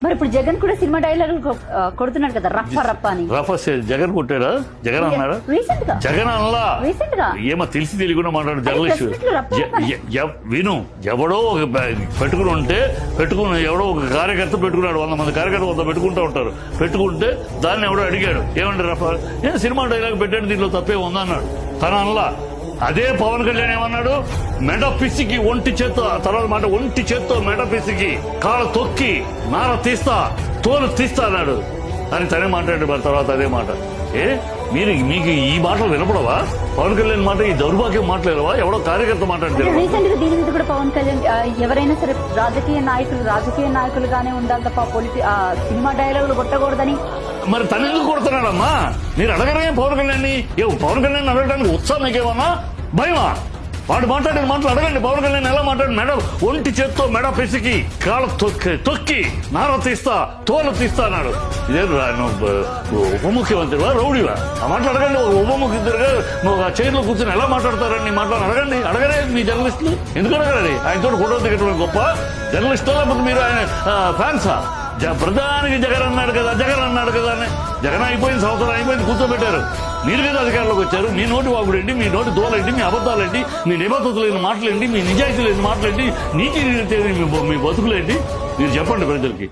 మరి ఇప్పుడు జగన్ కూడా సినిమా డైలాగులు కొడుతున్నాడు కదా, రఫ రఫ అని. రఫ జగన్ కొట్టాడా? జగన్ అన్నాడా? జగన్ అనలా, ఏమో తెలిసి తెలియకుండా మాట్లాడు జర్నలిస్ట్. విను, ఎవడో ఒక పెట్టుకుని ఉంటే ఎవడో ఒక కార్యకర్త పెట్టుకున్నాడు, 100 మంది కార్యకర్త 100 పెట్టుకుంటూ ఉంటారు. పెట్టుకుంటే దాన్ని ఎవడో అడిగాడు, ఏమంటే రఫ నేను సినిమా డైలాగ్ పెట్టాను, దీంట్లో తప్పే ఉందా అన్నాడు. తన అనలా. అదే పవన్ కళ్యాణ్ ఏమన్నాడు, మెడ పిసికి ఒంటి చేత్తో, తర్వాత మాట ఒంటి చేత్తో మెడ పిసికి కాళ్ళ తొక్కి నార తీస్తా, తోలు తీస్తా అన్నాడు అని తనే మాట్లాడాడు. తర్వాత అదే మాట. మీకు ఈ మాటలు వినపడవా? పవన్ కళ్యాణ్ మాట, ఈ దౌర్భాగ్యం మాట్లాడవా? ఎవడో కార్యకర్త మాట్లాడితే రీసెంట్ గా దీని మీద కూడా పవన్ కళ్యాణ్ ఎవరైనా సరే రాజకీయ నాయకులుగానే ఉండాలి తప్ప సినిమా డైలాగులు కొట్టకూడదని. మరి తను ఎందుకు కొడుతున్నాడమ్మా? మీరు అడగరే పవన్ కళ్యాణ్? పవన్ కళ్యాణ్ అడగడానికి ఉత్సాహం మీకేమన్నా భయమా? వాడు మాట్లాడిన మాటలు అడగండి. పవన్ కళ్యాణ్ ఎలా మాట్లాడి, మెడ ఒంటి చేత్తో మెడ పిసికి కాళ్ళ తొక్కి నార తీస్తా, తోలు తీస్తా అన్నాడు. ఇదే ఉప ముఖ్యమంత్రివా, రౌడీవా? ఆ మాటలు అడగండి. ఒక ఉప ముఖ్యమంత్రిగా నువ్వు ఆ చైర్లో కూర్చొని ఎలా మాట్లాడతారని మాట్లాడి అడగండి. అడగరే మీ జర్నలిస్టులు? ఎందుకు అడగరండి? ఆయనతో ఫోటో దిగటం గొప్ప జర్నలిస్టులు, లేకపోతే మీరు ఆయన ఫ్యాన్సా? ప్రధానికి జగన్ అన్నాడు కదా అని. జగన్ అయిపోయింది, సంవత్సరం అయిపోయింది, కూర్చోబెట్టారు. మీరు కదా అధికారంలోకి వచ్చారు. మీ నోటి వాగుడేంటి, మీ నోటి దోలేంటి, మీ అబద్ధాలేంటి, మీ నిబద్ధత లేని మాటలేంటి, మీ నిజాయితీ లేని మాటలేంటి, నీతి మీ బతుకులేంటి? మీరు చెప్పండి ప్రజలకి.